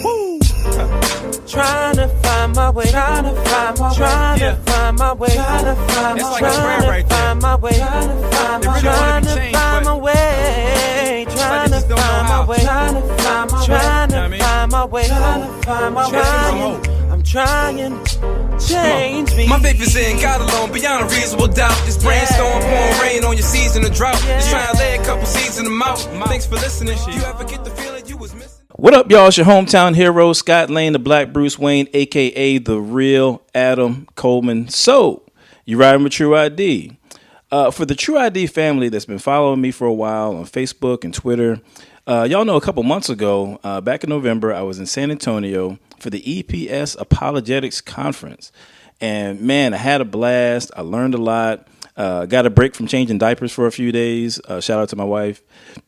Woo. Trying to find my way, trying to find my way, trying to find my way, trying to find my way, trying to find my way, trying to find my way, trying to find my way, trying to find my way, trying to find my way, trying to find my way. I'm trying, change me. My faith is in God alone, beyond a reasonable doubt. This brainstorm pouring rain on your season of drought. Just trying to lay a couple seeds in the mouth. Thanks for listening. You ever get the feeling you was missing? What up, y'all? It's your hometown hero, Scott Lane, the Black Bruce Wayne, a.k.a. the real Adam Coleman. So, you riding with Tru-ID. For the Tru-ID family that's been following me for a while on Facebook and Twitter, y'all know a couple months ago, back in November, I was in San Antonio for the EPS Apologetics Conference. And, man, I had a blast. I learned a lot. Got a break from changing diapers for a few days. Shout out to my wife.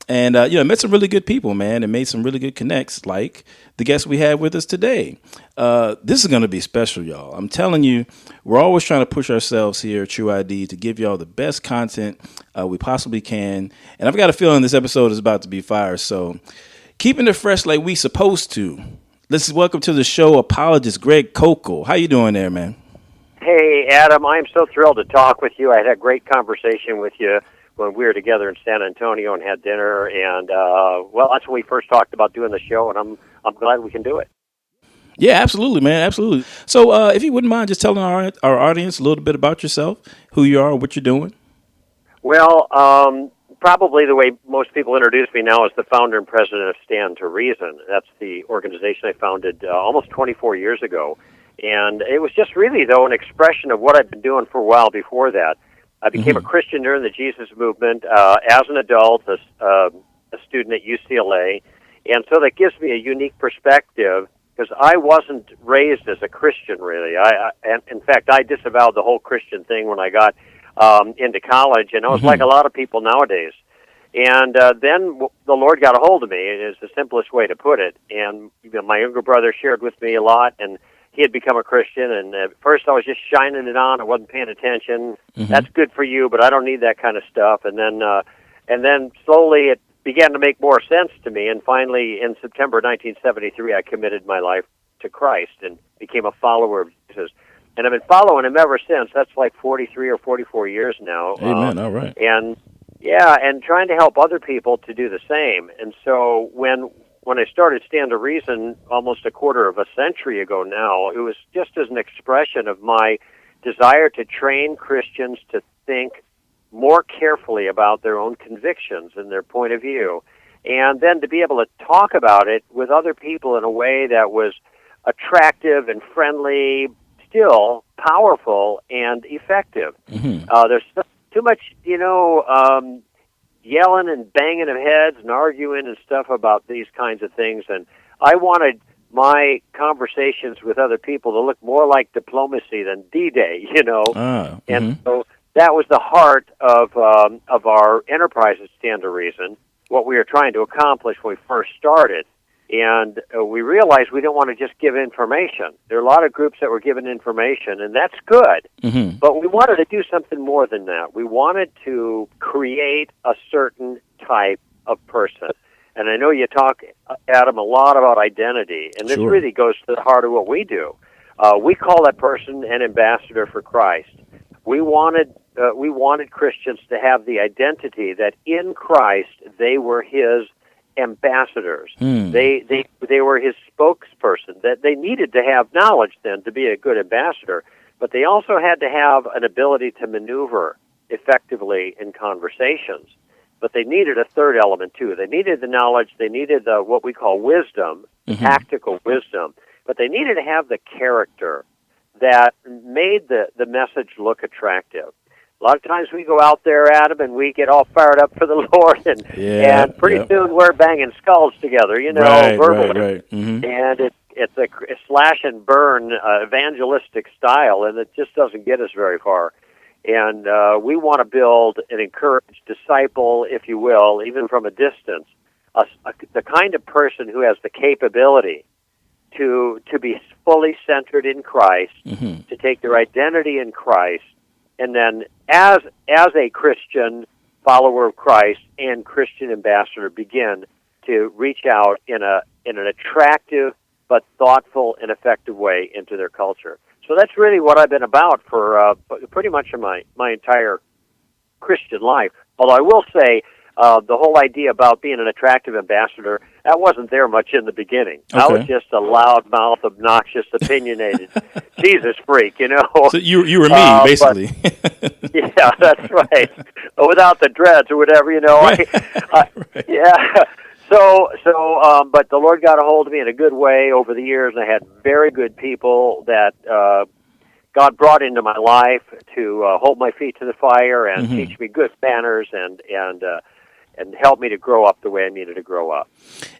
And, met some really good people, man, and made some really good connects, like the guest we had with us today. This is going to be special, y'all. I'm telling you, we're always trying to push ourselves here at Tru-ID to give y'all the best content we possibly can. And I've got a feeling this episode is about to be fire. So keeping it fresh like we supposed to. Let's welcome to the show Apologist Greg Koukl. How you doing there, man? Hey, Adam, I'm so thrilled to talk with you. I had a great conversation with you when we were together in San Antonio and had dinner. And, that's when we first talked about doing the show, and I'm glad we can do it. Yeah, absolutely, man. Absolutely. So if you wouldn't mind just telling our audience a little bit about yourself, who you are, what you're doing. Well, probably the way most people introduce me now is the founder and president of Stand to Reason. That's the organization I founded almost 24 years ago. And it was just really, though, an expression of what I'd been doing for a while before that. I became a Christian during the Jesus movement as an adult, a student at UCLA. And so that gives me a unique perspective because I wasn't raised as a Christian, really. And in fact, I disavowed the whole Christian thing when I got into college, and I was like a lot of people nowadays. And then the Lord got a hold of me, is the simplest way to put it. And my younger brother shared with me a lot, and he had become a Christian, and at first I was just shining it on. I wasn't paying attention. That's good for you, but I don't need that kind of stuff. And then slowly it began to make more sense to me, and finally in September 1973 I committed my life to Christ and became a follower of Jesus. And I've been following him ever since. That's like 43 or 44 years now. Amen. All right. And trying to help other people to do the same. And so when I started Stand to Reason almost a quarter of a century ago now, it was just as an expression of my desire to train Christians to think more carefully about their own convictions and their point of view, and then to be able to talk about it with other people in a way that was attractive and friendly, still powerful and effective. There's too much, yelling and banging of heads and arguing and stuff about these kinds of things. And I wanted my conversations with other people to look more like diplomacy than D-Day, And so that was the heart of our enterprise at Stand to Reason, what we were trying to accomplish when we first started. And we realized we didn't want to just give information. There are a lot of groups that were giving information, and that's good. But we wanted to do something more than that. We wanted to create a certain type of person. And I know you talk, Adam, a lot about identity, and this really goes to the heart of what we do. We call that person an ambassador for Christ. We wanted Christians to have the identity that in Christ they were His ambassadors. They were His spokesperson. That they needed to have knowledge then to be a good ambassador, but they also had to have an ability to maneuver effectively in conversations. But they needed a third element too. They needed the knowledge. They needed what we call wisdom, tactical wisdom. But they needed to have the character that made the message look attractive. A lot of times we go out there, Adam, and we get all fired up for the Lord, and pretty soon we're banging skulls together, verbally. Right. And it's a slash and burn evangelistic style, and it just doesn't get us very far. And we want to build and encourage, disciple, if you will, even from a distance, the kind of person who has the capability to be fully centered in Christ, to take their identity in Christ, and then as a Christian follower of Christ and Christian ambassador begin to reach out in an attractive but thoughtful and effective way into their culture. So that's really what I've been about for pretty much in my entire Christian life. Although I will say, the whole idea about being an attractive ambassador, that wasn't there much in the beginning. Okay. I was just a loudmouth, obnoxious, opinioneght Jesus freak, you know. So you were me, basically. Yeah, that's right. Without the dreads or whatever, you know. Right. Right. Yeah. But the Lord got a hold of me in a good way over the years, and I had very good people that God brought into my life to hold my feet to the fire and teach me good manners and help me to grow up the way I needed to grow up.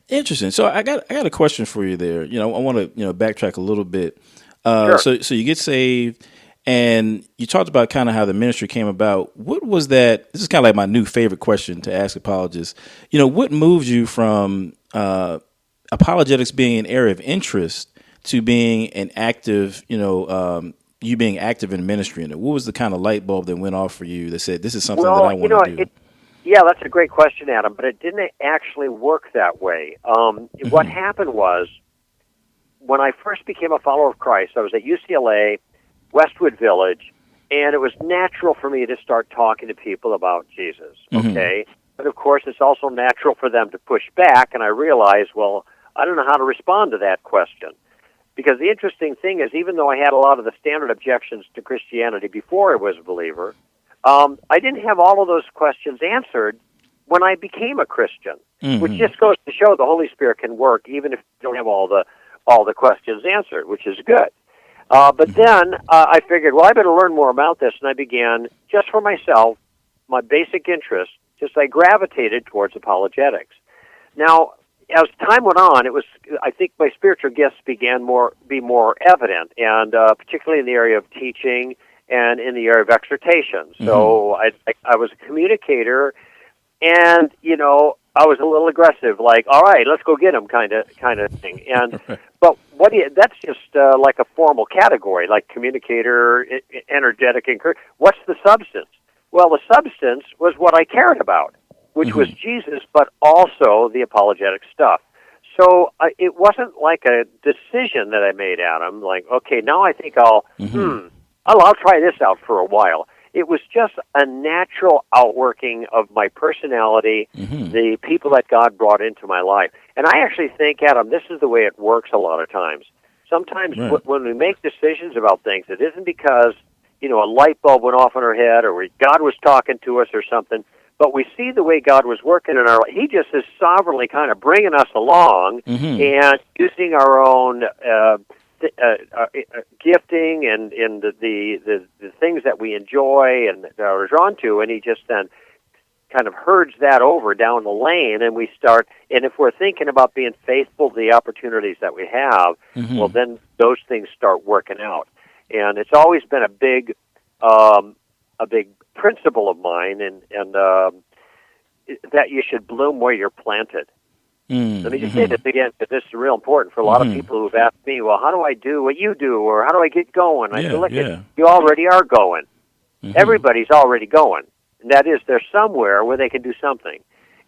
Interesting. So I got a question for you there. You know, I want to backtrack a little bit. Sure. So you get saved, and you talked about kind of how the ministry came about. What was that? This is kind of like my new favorite question to ask apologists. You know, what moved you from apologetics being an area of interest to being an active, you being active in ministry in it? What was the kind of light bulb that went off for you that said, this is something that I want to do? Yeah, that's a great question, Adam, but it didn't actually work that way. What happened was, when I first became a follower of Christ, I was at UCLA, Westwood Village, and it was natural for me to start talking to people about Jesus, okay? But of course, it's also natural for them to push back, and I realized, well, I don't know how to respond to that question. Because the interesting thing is, even though I had a lot of the standard objections to Christianity before I was a believer, I didn't have all of those questions answered when I became a Christian, which just goes to show the Holy Spirit can work even if you don't have all the questions answered, which is good. But then I figured, well, I better learn more about this, and I began, just for myself, my basic interest, I gravitated towards apologetics. Now, as time went on, I think my spiritual gifts began be more evident, and particularly in the area of teaching and in the area of exhortation. So I was a communicator, and I was a little aggressive, like, all right, let's go get him, kind of thing. And but that's just like a formal category, like communicator, energetic, encouraging. What's the substance? Well, the substance was what I cared about, which was Jesus, but also the apologetic stuff. So it wasn't like a decision that I made, Adam, like, okay, now I think I'll try this out for a while. It was just a natural outworking of my personality, the people that God brought into my life. And I actually think, Adam, this is the way it works a lot of times. Sometimes when we make decisions about things, it isn't because, a light bulb went off in our head or God was talking to us or something, but we see the way God was working in our life. He just is sovereignly kind of bringing us along and using our own gifting and the things that we enjoy and are drawn to, and he just then kind of herds that over down the lane, and we start, and if we're thinking about being faithful to the opportunities that we have, well, then those things start working out. And it's always been a big principle of mine, and that you should bloom where you're planted. Let me just say this again, because this is real important for a lot of people who've asked me, well, how do I do what you do, or how do I get going? I say, look, you already are going. Everybody's already going. And that is, they're somewhere where they can do something.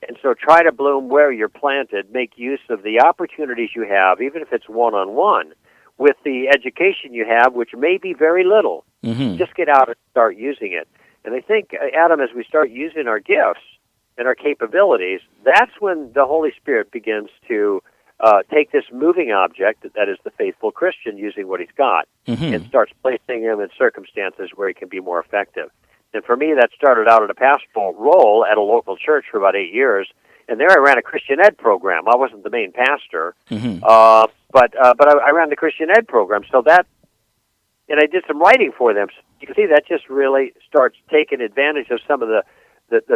And so try to bloom where you're planted, make use of the opportunities you have, even if it's one-on-one, with the education you have, which may be very little. Just get out and start using it. And I think, Adam, as we start using our gifts and our capabilities, that's when the Holy Spirit begins to take this moving object, that is the faithful Christian, using what he's got, and starts placing him in circumstances where he can be more effective. And for me, that started out at a pastoral role at a local church for about 8 years, and there I ran a Christian ed program. I wasn't the main pastor, but I ran the Christian ed program. So that, and I did some writing for them. So you can see that just really starts taking advantage of some of the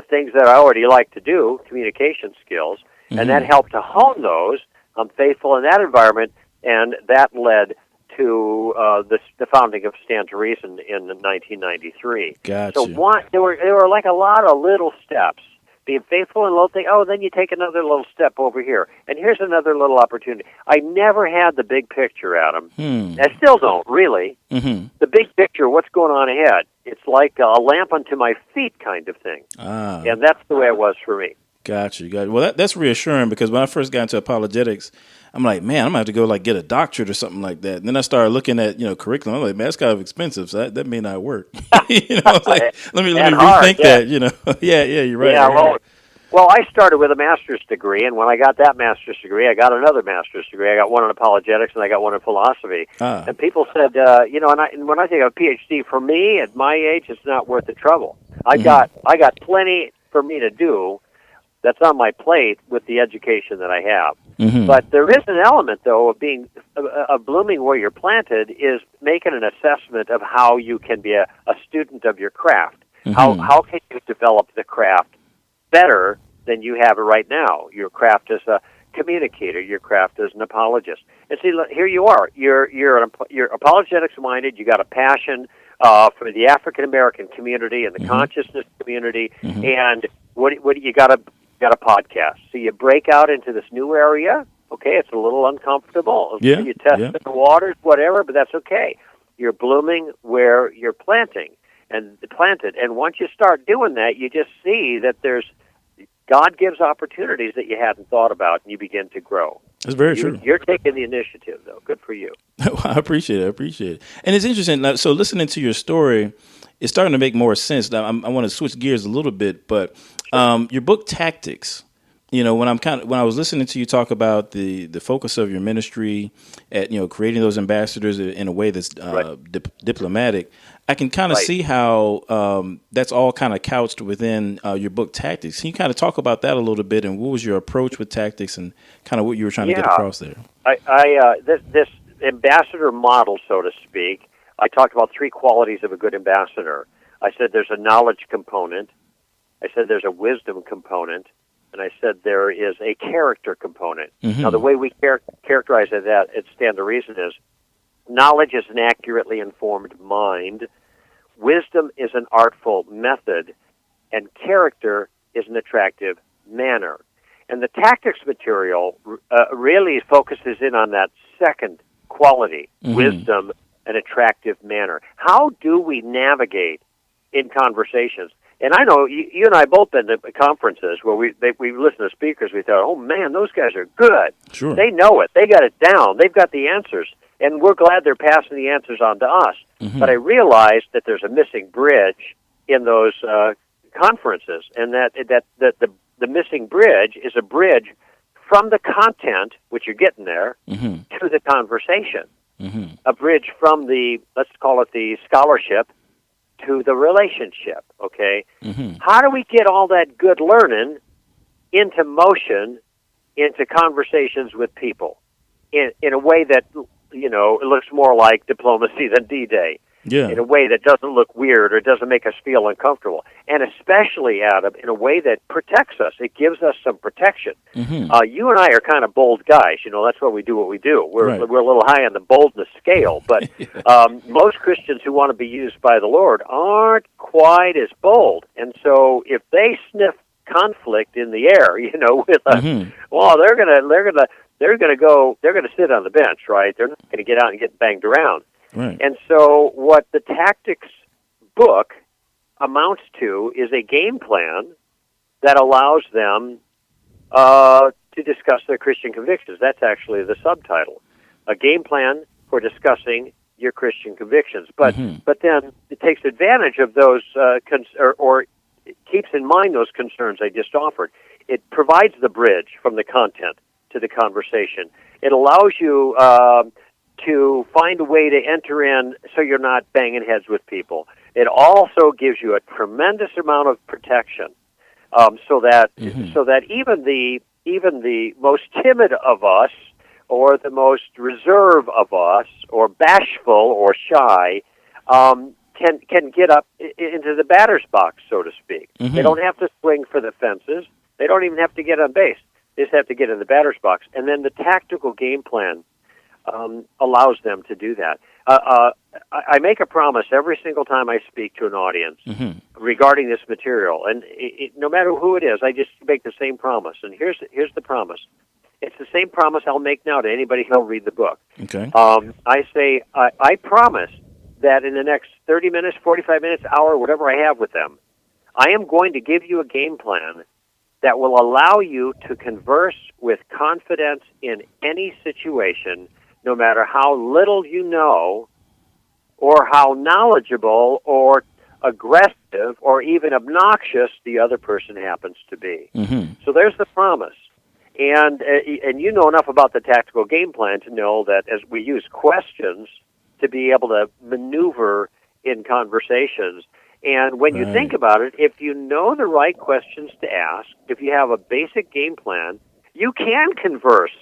things that I already like to do, communication skills, and that helped to hone those. I'm faithful in that environment, and that led to the founding of Stand to Reason in 1993. Gotcha. So there were like a lot of little steps. Being faithful in a little thing, then you take another little step over here, and here's another little opportunity. I never had the big picture, Adam. I still don't, really. The big picture, what's going on ahead, it's like a lamp unto my feet kind of thing. And that's the way it was for me. Got you. Well, that's reassuring, because when I first got into apologetics, I'm like, man, I'm going to have to go like get a doctorate or something like that. And then I started looking at, curriculum. I'm like, man, that's kind of expensive. So that may not work. It's like, let me rethink that, Yeah, you're right. Yeah, well, I started with a master's degree, and when I got that master's degree, I got another master's degree. I got one in apologetics, and I got one in philosophy. And people said, and when I think of a PhD, for me, at my age, it's not worth the trouble. I got plenty for me to do that's on my plate with the education that I have. Mm-hmm. But there is an element, though, of blooming where you're planted, is making an assessment of how you can be a student of your craft. Mm-hmm. How can you develop the craft better than you have it right now? Your craft as a communicator, your craft as an apologist. And see, here you are. You're apologetics minded. You got a passion for the African American community and the consciousness community, and what you got a podcast. So you break out into this new area. Okay, it's a little uncomfortable. Yeah, you test the waters, whatever, but that's okay. You're blooming where you're planted. And once you start doing that, you just see that God gives opportunities that you hadn't thought about, and you begin to grow. That's very true. You're taking the initiative, though. Good for you. I appreciate it. And it's interesting. So listening to your story, it's starting to make more sense. Now, I want to switch gears a little bit, but your book Tactics, when I was listening to you talk about the focus of your ministry at creating those ambassadors in a way that's diplomatic, I can kind of see how that's all kind of couched within your book Tactics. Can you kind of talk about that a little bit, and what was your approach with Tactics and kind of what you were trying to get across there? This ambassador model, so to speak, I talked about 3 qualities of a good ambassador. I said there's a knowledge component. I said there's a wisdom component. And I said there is a character component. Mm-hmm. Now, the way we characterize that at Stand to Reason is knowledge is an accurately informed mind, wisdom is an artful method, and character is an attractive manner. And the Tactics material really focuses in on that second quality, wisdom and attractive manner. How do we navigate in conversations? And I know you and I both been to conferences where we listen to speakers. We thought, oh man, those guys are good. Sure. They know it. They got it down. They've got the answers, and we're glad they're passing the answers on to us. Mm-hmm. But I realized that there's a missing bridge in those conferences, and that the missing bridge is a bridge from the content, which you're getting there, to the conversation. Mm-hmm. A bridge from let's call it the scholarship, to the relationship, okay? Mm-hmm. How do we get all that good learning into motion, into conversations with people in a way that, it looks more like diplomacy than D-Day, in a way that doesn't look weird or doesn't make us feel uncomfortable, and especially, Adam, in a way that protects us. It gives us some protection. Mm-hmm. You and I are kind of bold guys. That's why we do what we do. We're a little high on the boldness scale, but most Christians who want to be used by the Lord aren't quite as bold. And so if they sniff conflict in the air, with us, well, they're gonna sit on the bench, right? They're not gonna get out and get banged around. Right. And so what the Tactics book amounts to is a game plan that allows them to discuss their Christian convictions. That's actually the subtitle. A game plan for discussing your Christian convictions. But then it takes advantage of those, or it keeps in mind those concerns I just offered. It provides the bridge from the content to the conversation. It allows you to find a way to enter in so you're not banging heads with people. It also gives you a tremendous amount of protection, so that even the most timid of us, or the most reserved of us, or bashful or shy, can get up into the batter's box, so to speak. Mm-hmm. They don't have to swing for the fences. They don't even have to get on base. They just have to get in the batter's box. And then the tactical game plan allows them to do that. I make a promise every single time I speak to an audience regarding this material, and no matter who it is, I just make the same promise. And here's the promise. It's the same promise I'll make now to anybody who'll read the book. Okay. I say, I promise that in the next 30 minutes, 45 minutes, hour, whatever I have with them, I am going to give you a game plan that will allow you to converse with confidence in any situation, no matter how little you know, or how knowledgeable or aggressive or even obnoxious the other person happens to be. Mm-hmm. So there's the promise. And you know enough about the tactical game plan to know that as we use questions to be able to maneuver in conversations. And when you think about it, if you know the right questions to ask, if you have a basic game plan, you can converse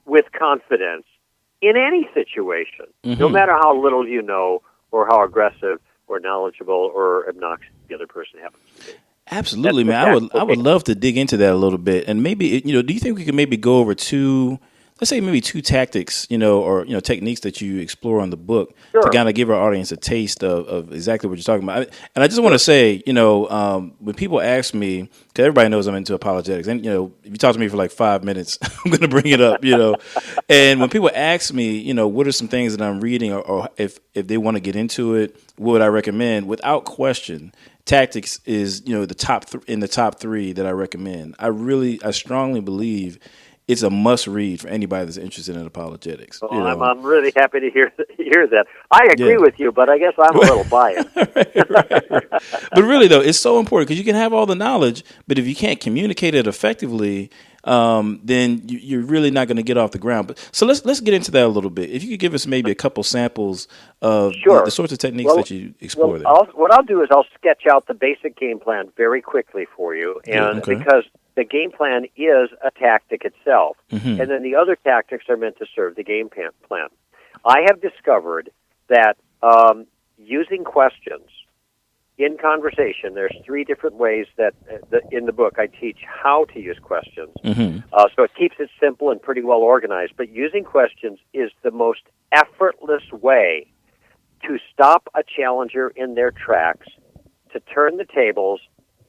with confidence in any situation, no matter how little you know or how aggressive or knowledgeable or obnoxious the other person happens to be. Absolutely, man. I would love to dig into that a little bit, and maybe do you think we could maybe go over two tactics, or techniques that you explore on the book to kind of give our audience a taste of exactly what you're talking about. And I just want to say, when people ask me, because everybody knows I'm into apologetics, and if you talk to me for like 5 minutes, I'm going to bring it up, And when people ask me, what are some things that I'm reading, or if they want to get into it, what would I recommend? Without question, Tactics is the top three that I recommend. I strongly believe it's a must read for anybody that's interested in apologetics. Well, I'm really happy to hear that. I agree with you, but I guess I'm a little biased. right. But really, though, it's so important because you can have all the knowledge, but if you can't communicate it effectively, then you're really not going to get off the ground. So let's get into that a little bit. If you could give us maybe a couple samples of the sorts of techniques that you explore there. What I'll do is I'll sketch out the basic game plan very quickly for you, and because the game plan is a tactic itself, and then the other tactics are meant to serve the game plan. I have discovered that using questions in conversation, there's 3 different ways that in the book I teach how to use questions. So it keeps it simple and pretty well organized, but using questions is the most effortless way to stop a challenger in their tracks, to turn the tables,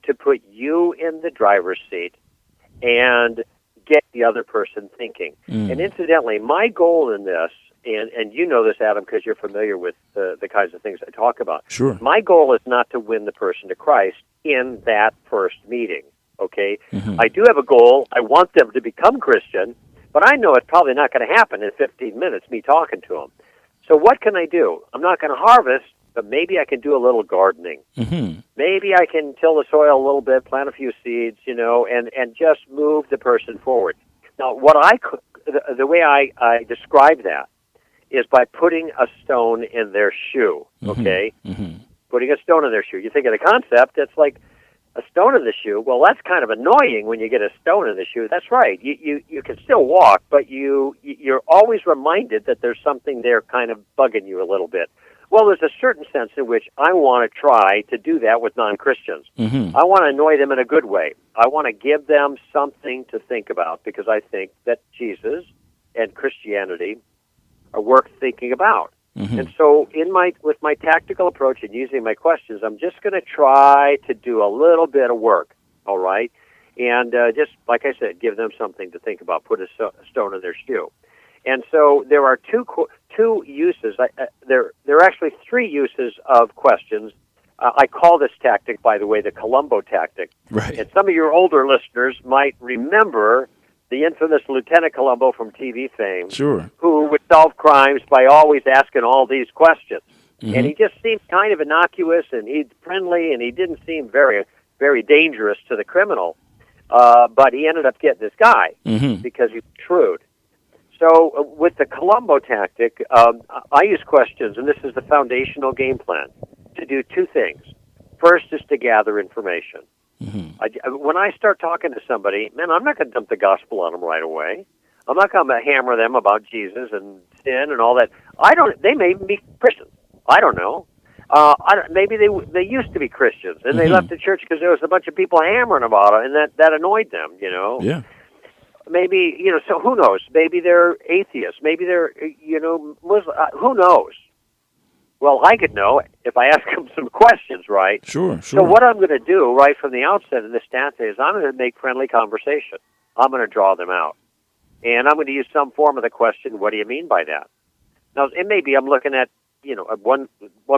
to put you in the driver's seat, and get the other person thinking. And incidentally, my goal in this, and you know this, Adam, because you're familiar with the kinds of things I talk about. Sure. My goal is not to win the person to Christ in that first meeting, okay? I do have a goal. I want them to become Christian, but I know it's probably not going to happen in 15 minutes, me talking to them. So what can I do? I'm not going to harvest, but maybe I can do a little gardening. Maybe I can till the soil a little bit, plant a few seeds, and just move the person forward. Now, the way I describe that is by putting a stone in their shoe, okay? Putting a stone in their shoe. You think of the concept, it's like a stone in the shoe. Well, that's kind of annoying when you get a stone in the shoe. That's right. You can still walk, but you're always reminded that there's something there kind of bugging you a little bit. Well, there's a certain sense in which I want to try to do that with non-Christians. I want to annoy them in a good way. I want to give them something to think about because I think that Jesus and Christianity are worth thinking about. And so with my tactical approach and using my questions, I'm just going to try to do a little bit of work, all right? And just, like I said, give them something to think about, put a stone in their shoe. And so there are two uses. There are actually 3 uses of questions. I call this tactic, by the way, the Columbo tactic. Right. And some of your older listeners might remember the infamous Lieutenant Columbo from TV fame, who would solve crimes by always asking all these questions. And he just seemed kind of innocuous, and he's friendly, and he didn't seem very, very dangerous to the criminal. But he ended up getting this guy because he was shrewd. So with the Columbo tactic, I use questions, and this is the foundational game plan, to do 2 things. First is to gather information. When I start talking to somebody, man, I'm not going to dump the gospel on them right away. I'm not going to hammer them about Jesus and sin and all that. They may be Christians. I don't know. Maybe they used to be Christians, and they left the church because there was a bunch of people hammering about it, and that annoyed them, Yeah. Maybe, so who knows? Maybe they're atheists. Maybe they're, Muslim. Who knows? Well, I could know if I ask them some questions, right? Sure. So what I'm going to do right from the outset of this tactic is I'm going to make friendly conversation. I'm going to draw them out. And I'm going to use some form of the question, what do you mean by that? Now, it may be I'm looking at one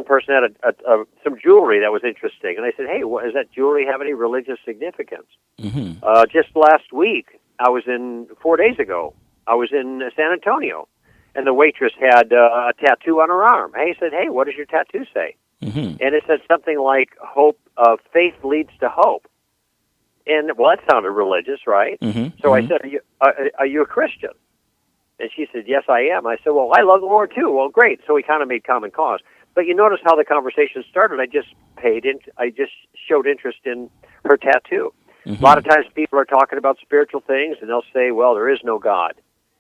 person had some jewelry that was interesting, and I said, "Hey, does that jewelry have any religious significance?" Mm-hmm. Just last week, 4 days ago, I was in San Antonio, and the waitress had a tattoo on her arm. I said, "Hey, what does your tattoo say?" Mm-hmm. And it said something like, "Hope, faith leads to hope." And that sounded religious, right? Mm-hmm. So I said, "Are you a Christian?" And she said, "Yes, I am." I said, "Well, I love the Lord too." Well, great. So we kind of made common cause. But you notice how the conversation started. I just showed interest in her tattoo. Mm-hmm. A lot of times people are talking about spiritual things, and they'll say, "Well, there is no God."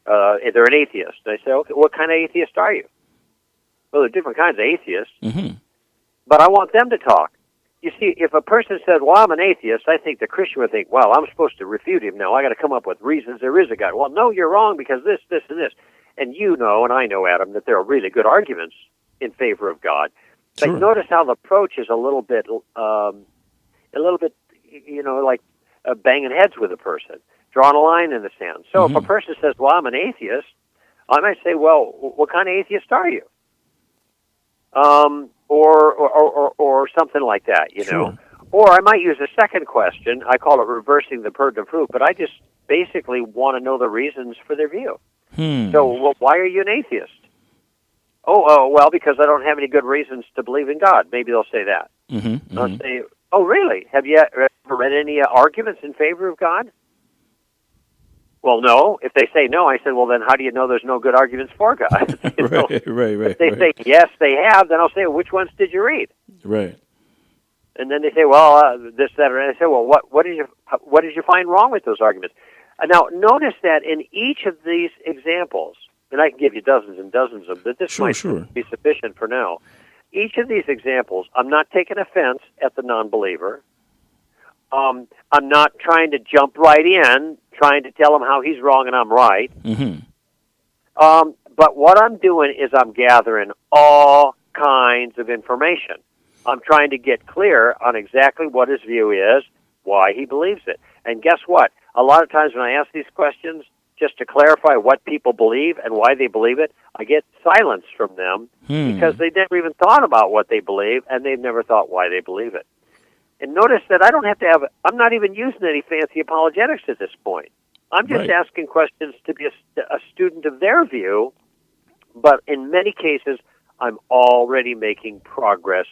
They're an atheist. And I say, "Okay, what kind of atheist are you?" Well, there are different kinds of atheists. Mm-hmm. But I want them to talk. You see, if a person said, "Well, I'm an atheist," I think the Christian would think, "Well, I'm supposed to refute him now. I got to come up with reasons there is a God." Well, no, you're wrong because this, this, and this. And you know, and I know, Adam, that there are really good arguments in favor of God. But Sure. notice how the approach is a little bit, like banging heads with a person, drawing a line in the sand. So if a person says, "Well, I'm an atheist," I might say, "Well, what kind of atheist are you?" Or something like that, you know. Sure. Or I might use a second question. I call it reversing the burden of proof, but I just basically want to know the reasons for their view. So, well, why are you an atheist? Well, because I don't have any good reasons to believe in God. Maybe they'll say that. Mm-hmm. I'll say, "Oh, really? Have you ever read any arguments in favor of God?" Well, no. If they say no, I said, "Well, then how do you know there's no good arguments for God?" You know? Right. If they say yes, they have, then I'll say, "Well, which ones did you read?" Right. And then they say, "Well, this, that," and I say, "Well, what did you find wrong with those arguments?" Now, notice that in each of these examples, and I can give you dozens and dozens of them, but this might be sufficient for now. Each of these examples, I'm not taking offense at the non-believer. I'm not trying to jump right in, trying to tell him how he's wrong and I'm right. Mm-hmm. But what I'm doing is I'm gathering all kinds of information. I'm trying to get clear on exactly what his view is, why he believes it. And guess what? A lot of times when I ask these questions, just to clarify what people believe and why they believe it, I get silence from them because they never even thought about what they believe, and they've never thought why they believe it. And notice that I'm not even using any fancy apologetics at this point. I'm just asking questions to be a student of their view, but in many cases, I'm already making progress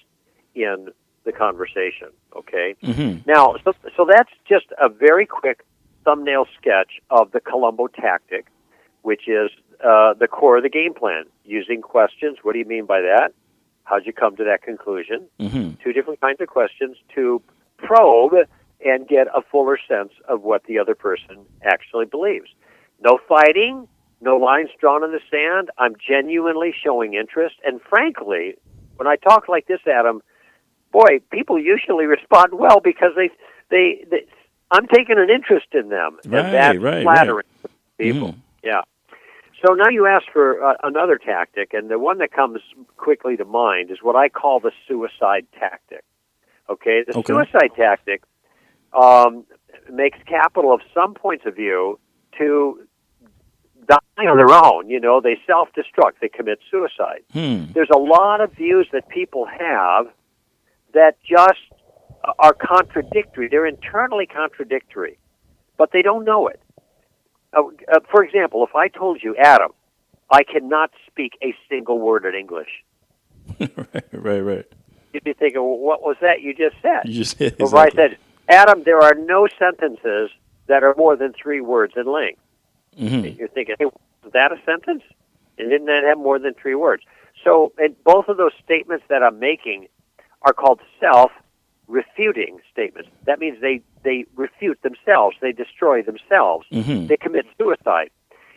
in the conversation, okay? Mm-hmm. Now, so that's just a very quick thumbnail sketch of the Columbo tactic, which is the core of the game plan, using questions. What do you mean by that? How'd you come to that conclusion? Mm-hmm. Two different kinds of questions to probe and get a fuller sense of what the other person actually believes. No fighting, no lines drawn in the sand. I'm genuinely showing interest. And frankly, when I talk like this, Adam, boy, people usually respond well because they I'm taking an interest in them. And that's flattering to people. Mm-hmm. Yeah. So now you ask for another tactic, and the one that comes quickly to mind is what I call the suicide tactic. Okay? The suicide tactic makes capital of some points of view to die on their own. You know, they self-destruct. They commit suicide. There's a lot of views that people have that just are contradictory. They're internally contradictory, but they don't know it. For example, if I told you, Adam, I cannot speak a single word in English. Right. You'd be thinking, well, what was that you just said? You just said, exactly. Well, I said, Adam, there are no sentences that are more than 3 words in length. Mm-hmm. You're thinking, hey, was that a sentence? And didn't that have more than 3 words? So both of those statements that I'm making are called self-refuting statements. That means they refute themselves. They destroy themselves. Mm-hmm. They commit suicide.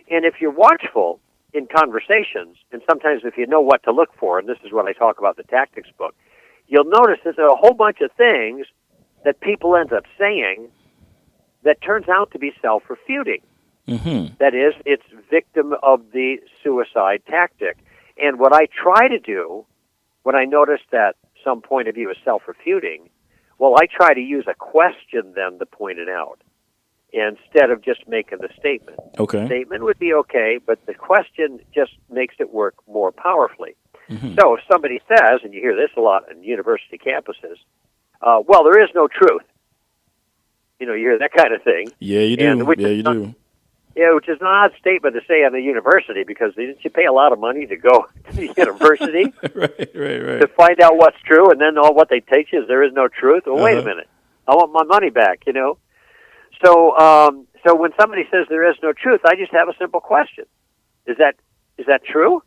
And if you're watchful in conversations, and sometimes if you know what to look for, and this is what I talk about in the Tactics book, you'll notice that there are a whole bunch of things that people end up saying that turns out to be self-refuting. Mm-hmm. That is, it's victim of the suicide tactic. And what I try to do when I notice that some point of view is self-refuting, well, I try to use a question then to point it out instead of just making the statement. Okay. The statement would be okay, but the question just makes it work more powerfully. So if somebody says, and you hear this a lot in university campuses, well, there is no truth. You hear that kind of thing. Yeah, you do. Do. Yeah, which is an odd statement to say on the university, because didn't you pay a lot of money to go to the university? Right. To find out what's true, and then all what they teach you is there is no truth? Well, wait a minute. I want my money back, So when somebody says there is no truth, I just have a simple question. Is that true?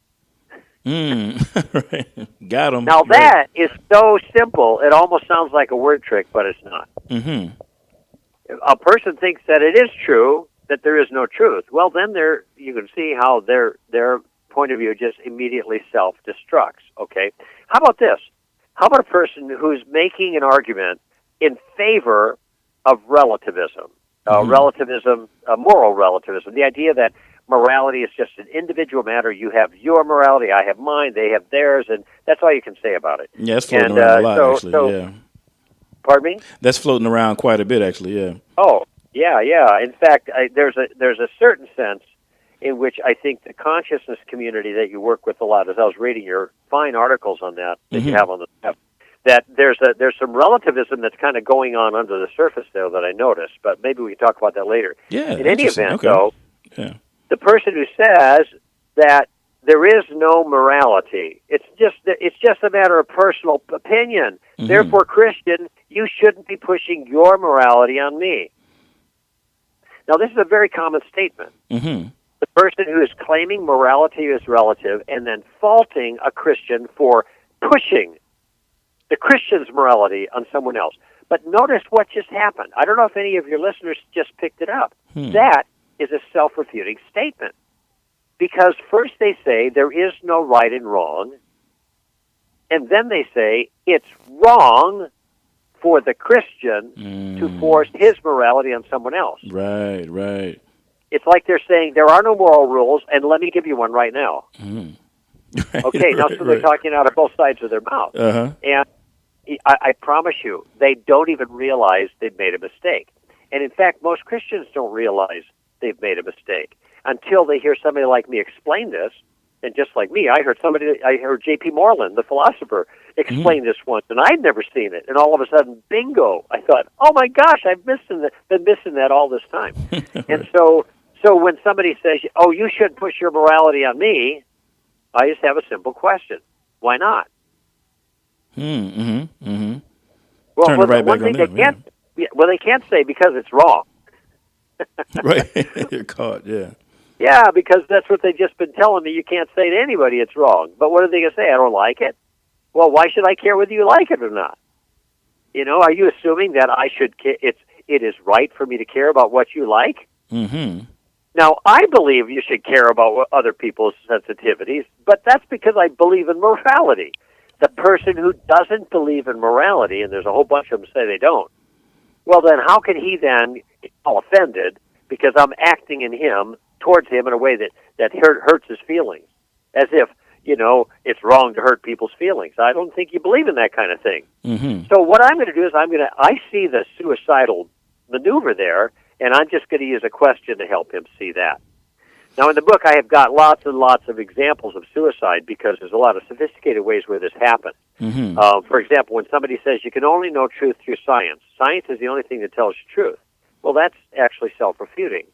Right. Got him. Now that is so simple, it almost sounds like a word trick, but it's not. Mm-hmm. A person thinks that it is true, that there is no truth. Well, then you can see how their point of view just immediately self-destructs, okay? How about this? How about a person who's making an argument in favor of relativism? Moral relativism, the idea that morality is just an individual matter. You have your morality, I have mine, they have theirs, and that's all you can say about it. Yeah, it's floating around a lot, actually, yeah. Pardon me? That's floating around quite a bit, actually, yeah. Oh, yeah. In fact, there's a certain sense in which I think the consciousness community that you work with a lot, as I was reading your fine articles on that you have on the web, that there's some relativism that's kind of going on under the surface there that I noticed, but maybe we can talk about that later. Yeah. In any event, though, the person who says that there is no morality, it's just a matter of personal opinion. Mm-hmm. Therefore, Christian, you shouldn't be pushing your morality on me. Now, this is a very common statement. Mm-hmm. The person who is claiming morality is relative and then faulting a Christian for pushing the Christian's morality on someone else. But notice what just happened. I don't know if any of your listeners just picked it up. That is a self-refuting statement. Because first they say there is no right and wrong, and then they say it's wrong for the Christian to force his morality on someone else. Right. It's like they're saying there are no moral rules, and let me give you one right now. Okay, now so they're talking out of both sides of their mouth. And I promise you, they don't even realize they've made a mistake. And in fact, most Christians don't realize they've made a mistake until they hear somebody like me explain this. And just like me, I heard J.P. Moreland, the philosopher, explain this once, and I'd never seen it. And all of a sudden, bingo! I thought, oh my gosh, I've been missing that all this time. And so when somebody says, oh, you shouldn't push your morality on me, I just have a simple question: why not? Well, turn it right back on them. Well, they can't say because it's wrong. Right, you're caught. Yeah. Yeah, because that's what they've just been telling me. You can't say to anybody it's wrong. But what are they going to say? I don't like it. Well, why should I care whether you like it or not? Are you assuming that I should? It is right for me to care about what you like? Mm-hmm. Now, I believe you should care about other people's sensitivities, but that's because I believe in morality. The person who doesn't believe in morality, and there's a whole bunch of them say they don't, well, then how can he then get all offended because I'm acting towards him in a way that hurts his feelings, as if, it's wrong to hurt people's feelings. I don't think you believe in that kind of thing. Mm-hmm. So what I'm going to do is I see the suicidal maneuver there, and I'm just going to use a question to help him see that. Now, in the book, I have got lots and lots of examples of suicide because there's a lot of sophisticated ways where this happens. Mm-hmm. For example, when somebody says you can only know truth through science, science is the only thing that tells you truth. Well, that's actually self-refuting.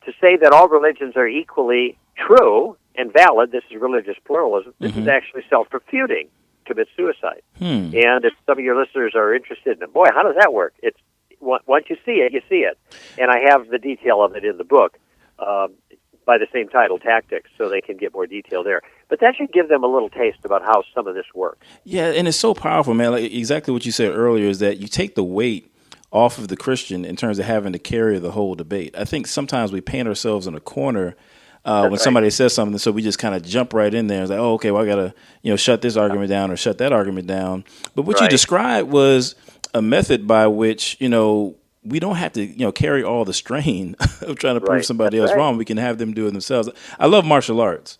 To say that all religions are equally true and valid, this is religious pluralism, this is actually self-refuting, commit suicide. And if some of your listeners are interested in, boy, how does that work? It's once you see it, you see it. And I have the detail of it in the book by the same title, Tactics, so they can get more detail there. But that should give them a little taste about how some of this works. Yeah, and it's so powerful, man. Like exactly what you said earlier is that you take the weight off of the Christian in terms of having to carry the whole debate. I think sometimes we paint ourselves in a corner when somebody says something, so we just kind of jump right in there. It's like, oh, okay, well, I got to shut this argument down or shut that argument down. But what you described was a method by which, we don't have to, carry all the strain of trying to prove somebody else wrong. We can have them do it themselves. I love martial arts.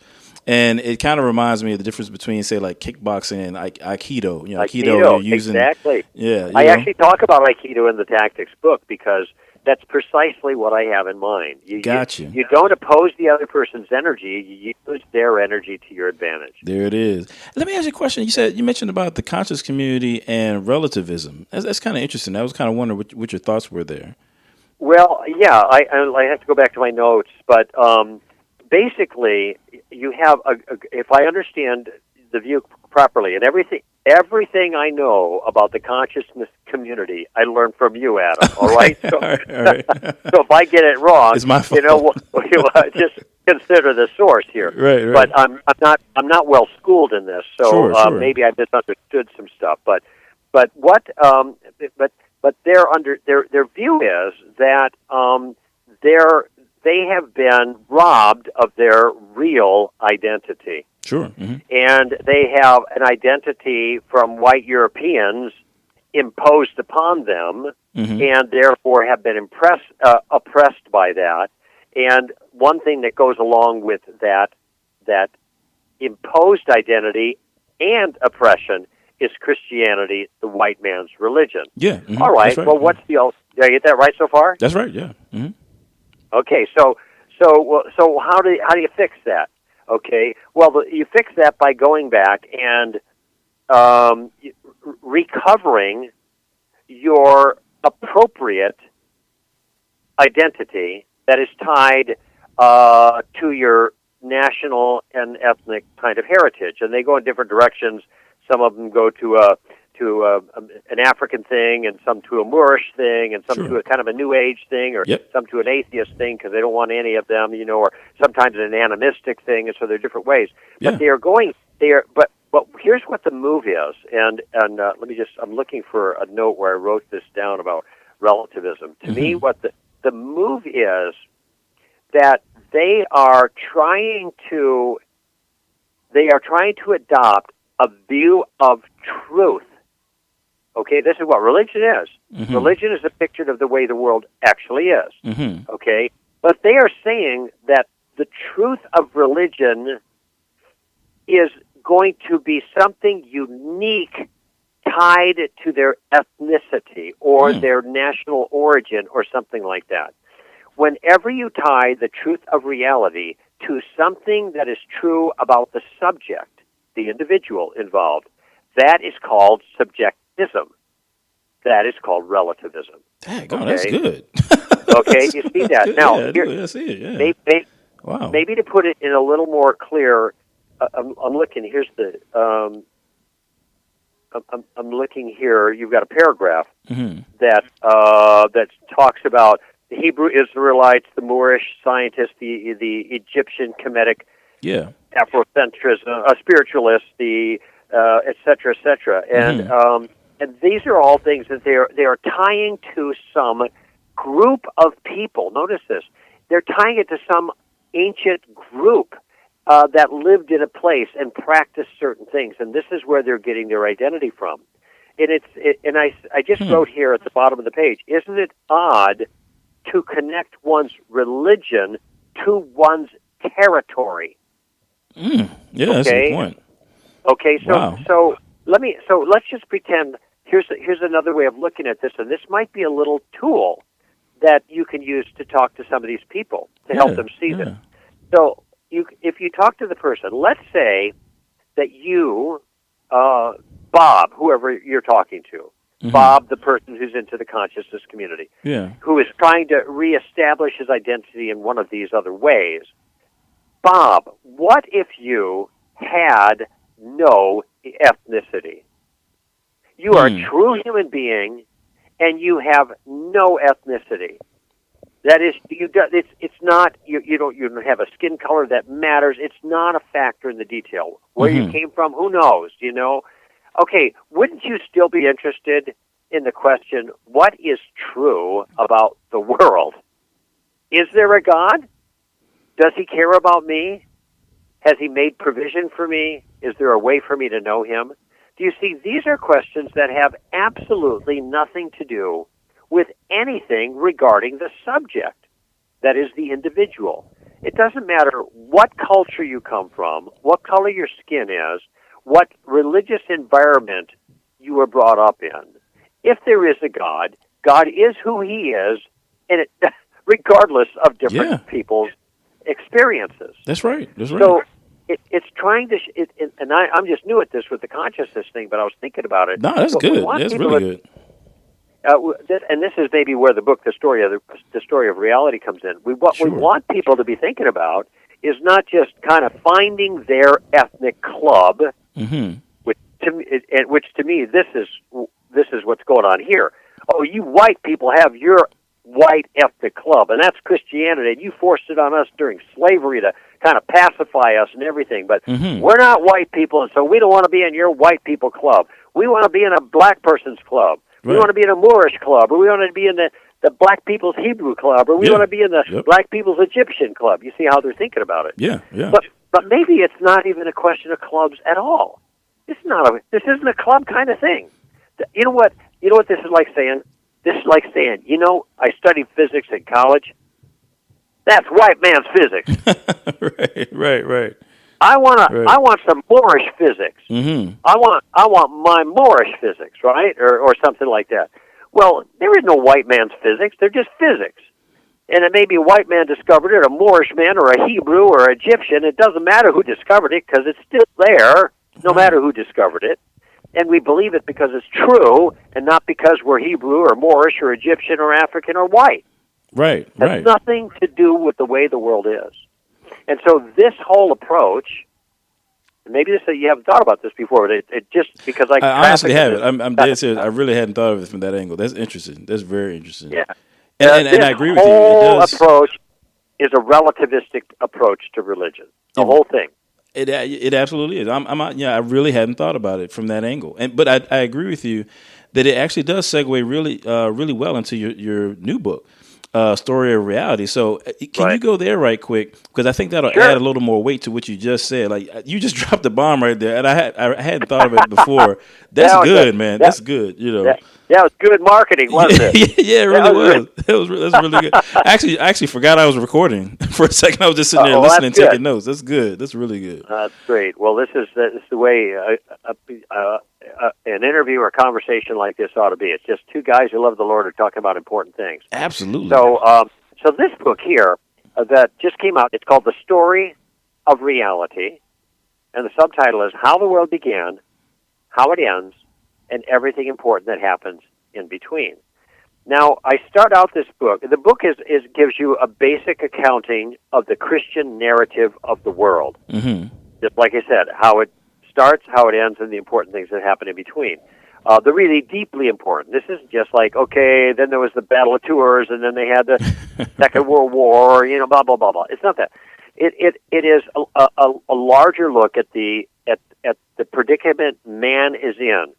And it kind of reminds me of the difference between, say, like kickboxing and Aikido. Aikido, you're using... Exactly. Yeah. I actually talk about Aikido in the Tactics book because That's precisely what I have in mind. Gotcha. You don't oppose the other person's energy. You use their energy to your advantage. There it is. Let me ask you a question. You mentioned about the conscious community and relativism. That's kind of interesting. I was kind of wondering what your thoughts were there. Well, yeah, I have to go back to my notes, but basically, you have if I understand the view properly, and everything I know about the consciousness community, I learned from you, Adam. All right, so, all right. So if I get it wrong, it's my fault. Just consider the source here. Right. But I'm not well schooled in this, so sure. Maybe I misunderstood some stuff. But what their view is that they have been robbed of their real identity. Sure. Mm-hmm. And they have an identity from white Europeans imposed upon them, and therefore have been oppressed by that. And one thing that goes along with that imposed identity and oppression is Christianity, the white man's religion. Yeah. Mm-hmm. All right. Well, what's the? Did I get that right so far? That's right. Yeah. Mm-hmm. Okay. So how do you fix that? Okay. Well, you fix that by going back and recovering your appropriate identity that is tied to your national and ethnic kind of heritage, and they go in different directions. Some of them go to an African thing, and some to a Moorish thing, and some to a kind of a New Age thing, or some to an atheist thing because they don't want any of them, or sometimes an animistic thing, and so there are different ways. But they are going there. But here's what the move is, and let me just. I'm looking for a note where I wrote this down about relativism. To me, what the move is that they are trying to adopt a view of truth. Okay, this is what religion is. Mm-hmm. Religion is a picture of the way the world actually is. Mm-hmm. Okay, but they are saying that the truth of religion is going to be something unique tied to their ethnicity or their national origin or something like that. Whenever you tie the truth of reality to something that is true about the subject, the individual involved, that is called subjectivism. That is called relativism. Dang, that's good. Okay, you see that. Good. Now, I see it, yeah. Wow. Maybe to put it in a little more clear, I'm looking, here's the, I'm looking here, you've got a paragraph that talks about the Hebrew Israelites, the Moorish scientists, the Egyptian Kemetic Afrocentrism, spiritualists, the et cetera, and these are all things that they are tying to some group of people. Notice this: they're tying it to some ancient group that lived in a place and practiced certain things, and this is where they're getting their identity from. And I just wrote here at the bottom of the page: isn't it odd to connect one's religion to one's territory? Yeah, that's a good point. Okay, so let's just pretend. Here's another way of looking at this, and this might be a little tool that you can use to talk to some of these people to help them see this. So if you talk to the person, let's say that you, Bob, whoever you're talking to, Bob, the person who's into the consciousness community, who is trying to reestablish his identity in one of these other ways. Bob, what if you had no ethnicity? You are a true human being, and you have no ethnicity. That is, it's not you don't have a skin color that matters. It's not a factor in the detail. Where you came from, who knows? Okay, wouldn't you still be interested in the question, what is true about the world? Is there a God? Does he care about me? Has he made provision for me? Is there a way for me to know him? Do you see, these are questions that have absolutely nothing to do with anything regarding the subject, that is the individual. It doesn't matter what culture you come from, what color your skin is, what religious environment you were brought up in. If there is a God, God is who he is, and it, regardless of different people's experiences. That's right. That's right. So it's trying to, and I'm just new at this with the consciousness thing, but I was thinking about it. No, that's good. That's really good. And this is maybe where the book, the story of reality, comes in. What we want people to be thinking about is not just kind of finding their ethnic club, which to me this is what's going on here. Oh, you white people have your white ethnic club, and that's Christianity, and you forced it on us during slavery to kind of pacify us and everything. But we're not white people, and so we don't want to be in your white people club. We want to be in a black person's club. We want to be in a Moorish club, or we want to be in the black people's Hebrew club, or we want to be in the black people's Egyptian club. You see how they're thinking about it. Yeah, yeah. But maybe it's not even a question of clubs at all. This isn't a club kind of thing. You know what this is like saying? This is like saying, I studied physics in college. That's white man's physics. Right. I want some Moorish physics. I want my Moorish physics, right? Or something like that. Well, there is no white man's physics. They're just physics. And it may be a white man discovered it, a Moorish man, or a Hebrew, or Egyptian. It doesn't matter who discovered it, because it's still there, no matter who discovered it. And we believe it because it's true, and not because we're Hebrew, or Moorish, or Egyptian, or African, or white. Right. It has nothing to do with the way the world is. And so this whole approach, maybe you haven't thought about this before, but it just because I honestly haven't. I'm dead serious. I really hadn't thought of it from that angle. That's interesting. That's very interesting. Yeah. And I agree with you. This whole approach is a relativistic approach to religion. The whole thing. It absolutely is. I really hadn't thought about it from that angle. But I agree with you that it actually does segue really well into your new book, Story of Reality. So can you go there right quick? Because I think that'll add a little more weight to what you just said. Like, you just dropped the bomb right there, and I hadn't thought of it before. That's good, man. That's good. That was good marketing, wasn't it? Yeah, it really was. That's really good. I actually forgot I was recording for a second. I was just sitting there listening, taking notes. That's good. That's really good. That's great. Well, this is the way an interview or conversation like this ought to be. It's just two guys who love the Lord are talking about important things. Absolutely. So this book here that just came out, it's called The Story of Reality, and the subtitle is How the World Began, How It Ends, and Everything Important That Happens in Between. Now, I start out this book. The book gives you a basic accounting of the Christian narrative of the world. Just like I said, how it starts, how it ends, and the important things that happen in between. The really deeply important. This isn't just like, okay, then there was the Battle of Tours, and then they had the Second World War, blah, blah, blah, blah. It's not that. It is a larger look at the predicament man is in,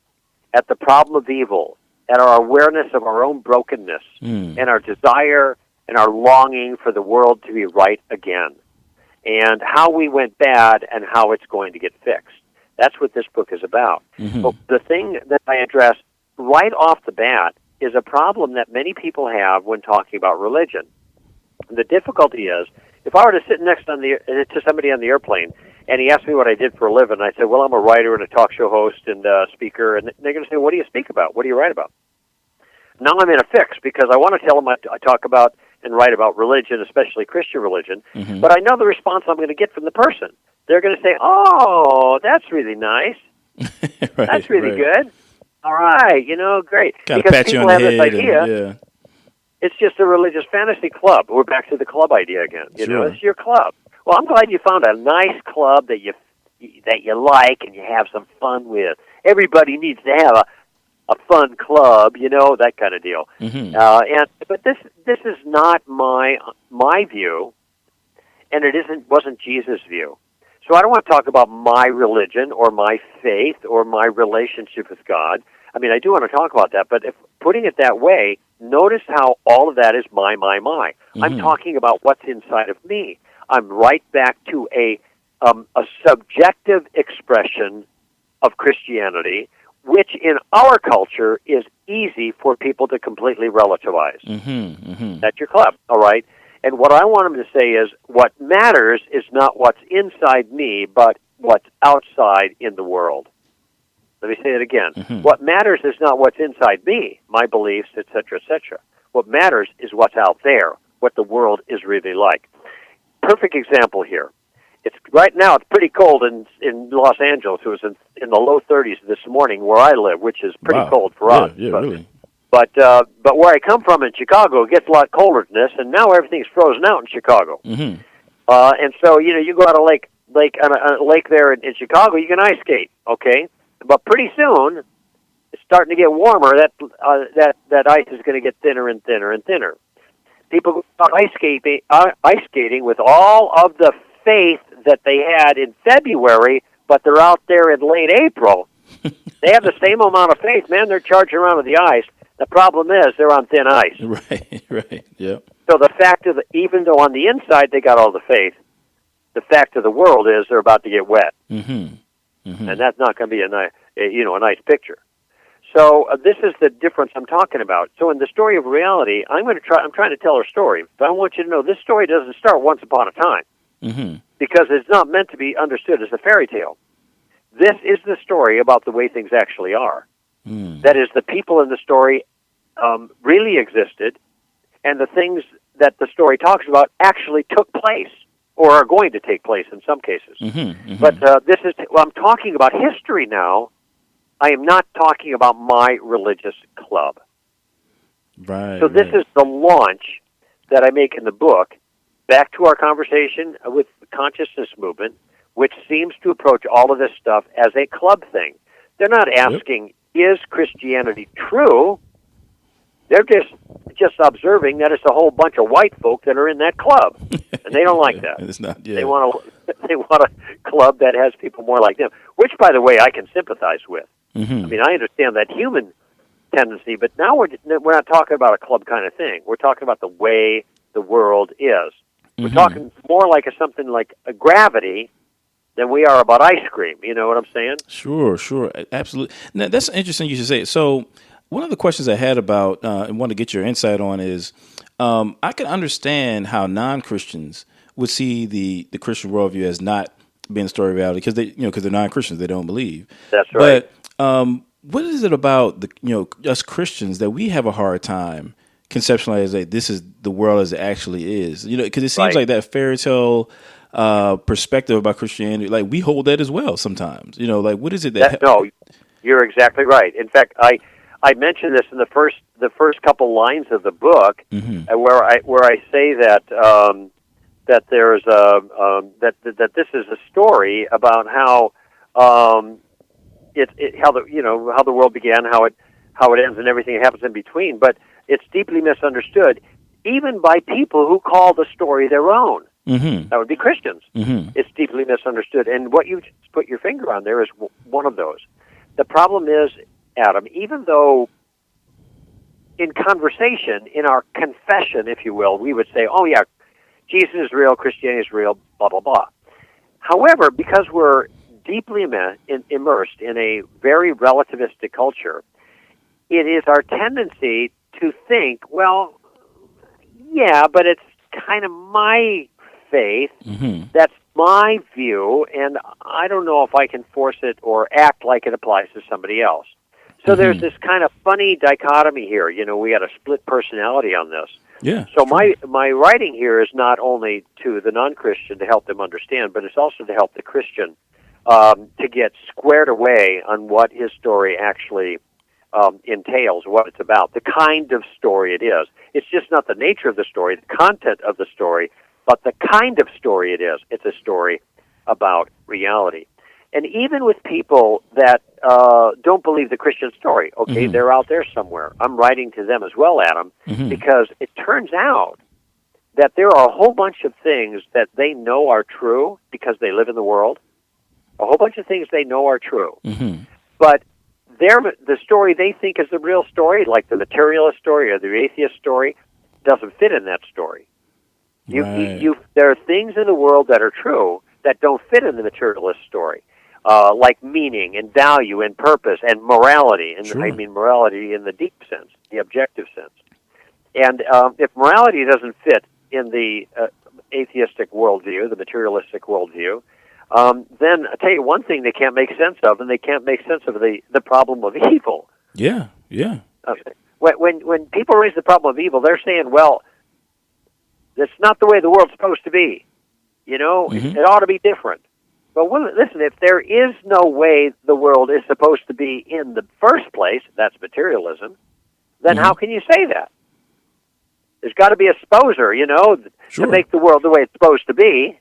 at the problem of evil, at our awareness of our own brokenness, and our desire and our longing for the world to be right again, and how we went bad and how it's going to get fixed. That's what this book is about. But the thing that I address right off the bat is a problem that many people have when talking about religion. And the difficulty is, if I were to sit next to somebody on the airplane, and he asked me what I did for a living, I said, well, I'm a writer and a talk show host and a speaker, and they're going to say, what do you speak about? What do you write about? Now I'm in a fix, because I want to tell them I talk about and write about religion, especially Christian religion, but I know the response I'm going to get from the person. They're going to say, oh, that's really nice. That's really good. All right, great. Gotta pat you on the head. This idea, it's just a religious fantasy club. We're back to the club idea again. It's your club. Well, I'm glad you found a nice club that you like and you have some fun with. Everybody needs to have a fun club, that kind of deal. But this is not my view, and wasn't Jesus' view. So I don't want to talk about my religion or my faith or my relationship with God. I mean, I do want to talk about that, but if putting it that way, notice how all of that is my. I'm talking about what's inside of me. I'm right back to a subjective expression of Christianity, which in our culture is easy for people to completely relativize. That's your club, all right? And what I want them to say is, what matters is not what's inside me, but what's outside in the world. Let me say it again. What matters is not what's inside me, my beliefs, etc., etc. What matters is what's out there, what the world is really like. Perfect example here. Right now it's pretty cold in Los Angeles. It was in the low 30s this morning where I live, which is pretty cold for us. Yeah, really. But where I come from in Chicago, it gets a lot colder than this, and now everything's frozen out in Chicago. Mm-hmm. And so you go out a lake there in Chicago, you can ice skate, okay? But pretty soon, it's starting to get warmer. That ice is going to get thinner and thinner and thinner. People go out ice skating with all of the faith that they had in February, but they're out there in late April. They have the same amount of faith, man. They're charging around with the ice. The problem is they're on thin ice. Right, yep. So the fact of even though on the inside they got all the faith, the fact of the world is they're about to get wet, and that's not going to be a nice picture. So this is the difference I'm talking about. So in the story of reality, I'm trying to tell a story, but I want you to know this story doesn't start once upon a time, because it's not meant to be understood as a fairy tale. This is the story about the way things actually are. That is, the people in the story really existed, and the things that the story talks about actually took place, or are going to take place in some cases. But I'm talking about history now. I am not talking about my religious club. Right. So this is the launch that I make in the book, back to our conversation with the consciousness movement, which seems to approach all of this stuff as a club thing. They're not asking, is Christianity true? They're just observing that it's a whole bunch of white folk that are in that club, and they don't like that. It's not. Yeah. They want a club that has people more like them, which, by the way, I can sympathize with. I mean, I understand that human tendency, but now we're not talking about a club kind of thing. We're talking about the way the world is. We're talking more like something like a gravity than we are about ice cream. You know what I'm saying? Sure, absolutely. Now, that's interesting you should say it. So one of the questions I had about and want to get your insight on is I can understand how non-Christians would see the Christian worldview as not being a story of reality because they're non-Christians, they don't believe. That's right. But what is it about us Christians that we have a hard time conceptualizing that this is the world as it actually is? Because it seems like that fairy tale perspective about Christianity, like we hold that as well sometimes. Like what is it that? No, you're exactly right. In fact, I mentioned this in the first couple lines of the book, where I say that that there's that this is a story about how how the world began, how it ends, and everything that happens in between. But it's deeply misunderstood, even by people who call the story their own. That would be Christians. It's deeply misunderstood, and what you just put your finger on there is one of those. The problem is, Adam, even though in conversation, in our confession, if you will, we would say, oh yeah, Jesus is real, Christianity is real, blah, blah, blah. However, because we're deeply immersed in a very relativistic culture, it is our tendency to think, well, yeah, but it's kind of my faith, that's my view, and I don't know if I can force it or act like it applies to somebody else. So there's this kind of funny dichotomy here. We had a split personality on this. Yeah. So my writing here is not only to the non-Christian to help them understand, but it's also to help the Christian to get squared away on what his story actually entails, what it's about, the kind of story it is. It's just not the nature of the story, the content of the story, but the kind of story it is. It's a story about reality. And even with people that don't believe the Christian story, okay, they're out there somewhere. I'm writing to them as well, Adam, because it turns out that there are a whole bunch of things that they know are true because they live in the world. A whole bunch of things they know are true. But the story they think is the real story, like the materialist story or the atheist story, doesn't fit in that story. There are things in the world that are true that don't fit in the materialist story, like meaning and value and purpose and morality. And I mean morality in the deep sense, the objective sense. And if morality doesn't fit in the atheistic worldview, the materialistic worldview, then I'll tell you one thing they can't make sense of, and they can't make sense of the problem of evil. Yeah. Okay. when people raise the problem of evil, they're saying, well, that's not the way the world's supposed to be. You know, it ought to be different. But listen, if there is no way the world is supposed to be in the first place, that's materialism, then how can you say that? There's got to be a sposer, you know, to make the world the way it's supposed to be,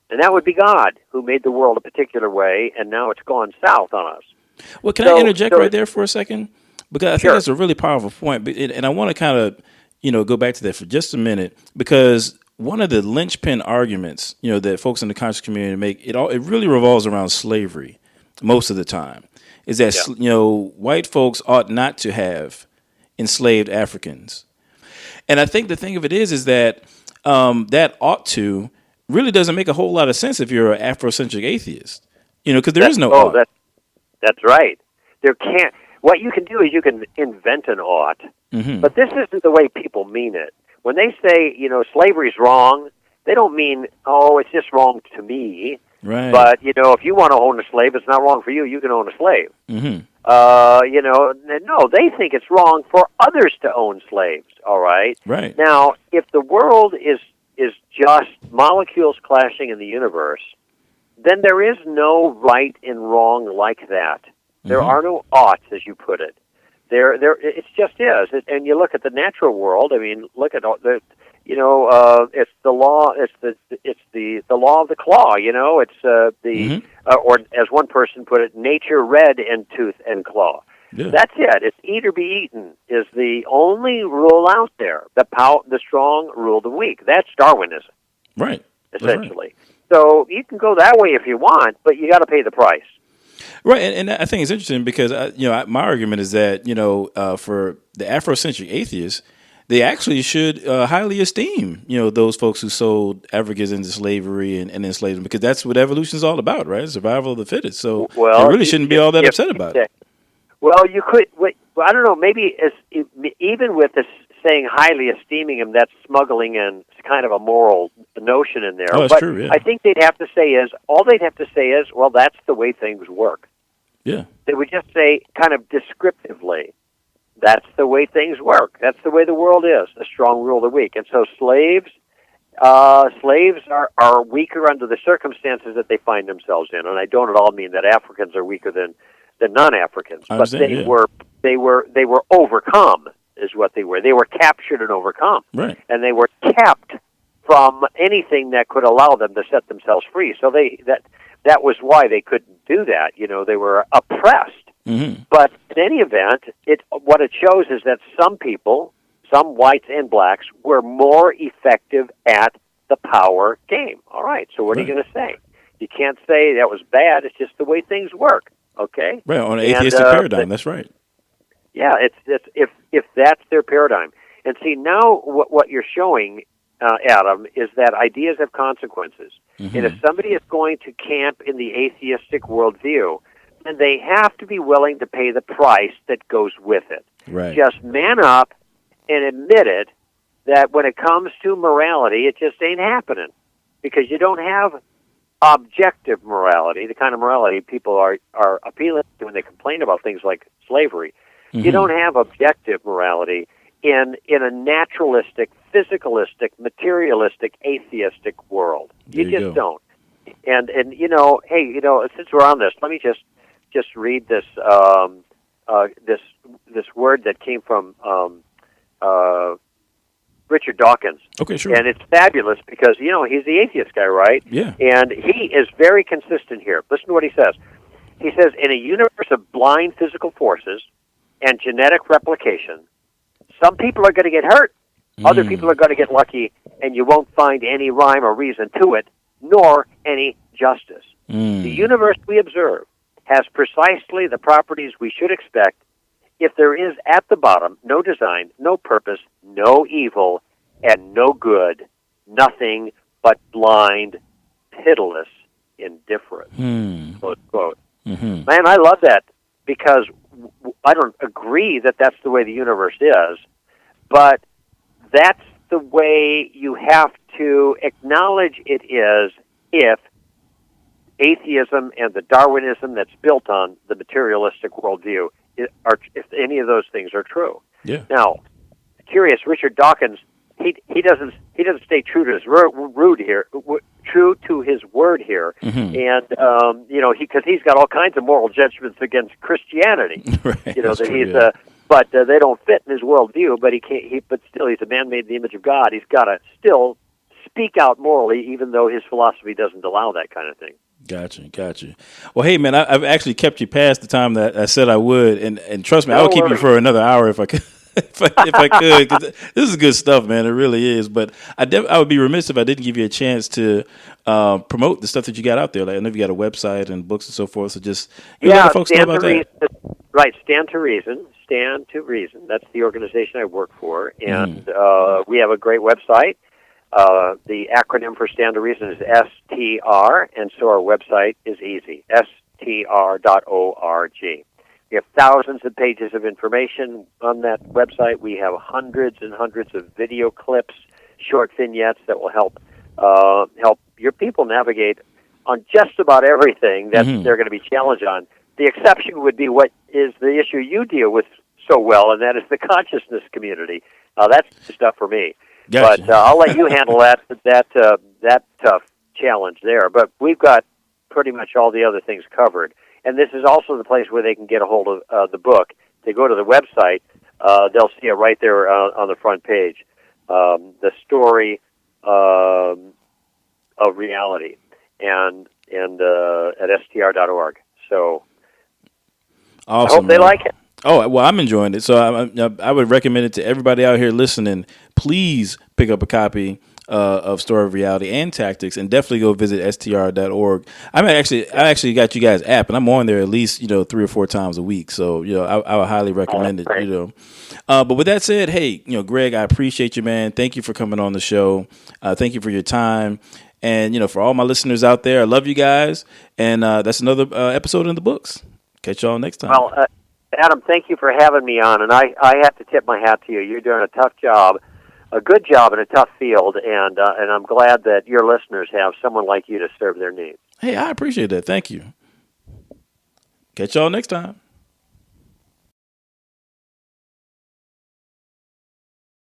and that would be God, who made the world a particular way, and now it's gone south on us. Well, can I interject right there for a second? Because I think that's a really powerful point, and I want to kind of, go back to that for just a minute, because one of the linchpin arguments, that folks in the conscious community make, it really revolves around slavery most of the time, is that, white folks ought not to have enslaved Africans. And I think the thing of it is that that ought to really doesn't make a whole lot of sense if you're an Afrocentric atheist, because there is no ought. That's right. There can't. What you can do is you can invent an ought, but this isn't the way people mean it. When they say, slavery's wrong, they don't mean, it's just wrong to me. Right. But, if you want to own a slave, it's not wrong for you. You can own a slave. No, they think it's wrong for others to own slaves, all right? Right. Now, if the world is just molecules clashing in the universe, then there is no right and wrong like that. There are no oughts, as you put it. There, it just is. And you look at the natural world. I mean, look at all the, it's the law. It's the law of the claw. It's or as one person put it, nature red in tooth and claw. Yeah. That's it. It's eat or be eaten is the only rule out there. The strong rule the weak. That's Darwinism, right? Essentially. Right. So you can go that way if you want, but you got to pay the price. Right, and I think it's interesting because my argument is that for the Afrocentric atheists, they actually should highly esteem those folks who sold Africans into slavery and enslaved them, because that's what evolution is all about, right? Survival of the fittest. So they really shouldn't be all that upset about it. Well, you could. I don't know. Maybe even with this saying highly esteeming him, that's smuggling in kind of a moral notion in there. Oh, that's true, yeah. I think they'd have to say well, that's the way things work. Yeah. They would just say kind of descriptively, that's the way things work. That's the way the world is. The strong rule the weak. And so slaves are weaker under the circumstances that they find themselves in. And I don't at all mean that Africans are weaker than non-Africans, but they were overcome. Is what they were. They were captured and overcome. Right. And they were kept from anything that could allow them to set themselves free. So that was why they couldn't do that. They were oppressed. But in any event, what it shows is that some people, some whites and blacks, were more effective at the power game. All right. So what are you going to say? You can't say that was bad. It's just the way things work. Okay. Right. On an atheistic paradigm. That's right. Yeah, it's if that's their paradigm. And see, now what you're showing, Adam, is that ideas have consequences. And if somebody is going to camp in the atheistic worldview, then they have to be willing to pay the price that goes with it. Right. Just man up and admit it, that when it comes to morality, it just ain't happening. Because you don't have objective morality, the kind of morality people are appealing to when they complain about things like slavery. You don't have objective morality in a naturalistic, physicalistic, materialistic, atheistic world. You just don't. And hey, since we're on this, let me just read this this word that came from Richard Dawkins. Okay, sure. And it's fabulous because he's the atheist guy, right? Yeah. And he is very consistent here. Listen to what he says. He says, in a universe of blind physical forces and genetic replication, some people are going to get hurt, other people are going to get lucky, and you won't find any rhyme or reason to it, nor any justice. The universe we observe has precisely the properties we should expect if there is at the bottom no design, no purpose, no evil, and no good, nothing but blind, pitiless indifference. Close quote. Man, I love that, because I don't agree that that's the way the universe is, but that's the way you have to acknowledge it is if atheism and the Darwinism that's built on the materialistic worldview, if any of those things are true. Yeah. Now, curious, Richard Dawkins, he doesn't stay true to his true to his word here, and because he's got all kinds of moral judgments against Christianity. Right. That he's but they don't fit in his worldview. But he can't. But still, he's a man made in the image of God. He's got to still speak out morally, even though his philosophy doesn't allow that kind of thing. Gotcha. Well, hey, man, I've actually kept you past the time that I said I would, and trust me, I would keep you for another hour if I could. if I could, because this is good stuff, man. It really is. But I would be remiss if I didn't give you a chance to promote the stuff that you got out there. Like, I know you got a website and books and so forth. So just let the folks know about that. Right, Stand to Reason. Stand to Reason. That's the organization I work for, and we have a great website. The acronym for Stand to Reason is STR, and so our website is easy, str.org. We have thousands of pages of information on that website. We have hundreds and hundreds of video clips, short vignettes that will help your people navigate on just about everything that they're going to be challenged on. The exception would be what is the issue you deal with so well, and that is the consciousness community. That's the stuff for me. Gotcha. But I'll let you handle that tough challenge there. But we've got pretty much all the other things covered. And this is also the place where they can get a hold of the book. They go to the website, they'll see it right there on the front page. The story of reality, and at str.org. So awesome, I hope they like it. Oh, well, I'm enjoying it. So I would recommend it to everybody out here listening. Please pick up a copy of Story of Reality and Tactics, and definitely go visit str.org. I actually got you guys' app, and I'm on there at least 3 or 4 times a week. So I would highly recommend it. But with that said, hey, Greg, I appreciate you, man. Thank you for coming on the show. Thank you for your time, and for all my listeners out there, I love you guys. And that's another episode in the books. Catch y'all next time. Well, Adam, thank you for having me on, and I have to tip my hat to you. You're doing a tough job. A good job in a tough field, and I'm glad that your listeners have someone like you to serve their needs. Hey, I appreciate that. Thank you. Catch y'all next time.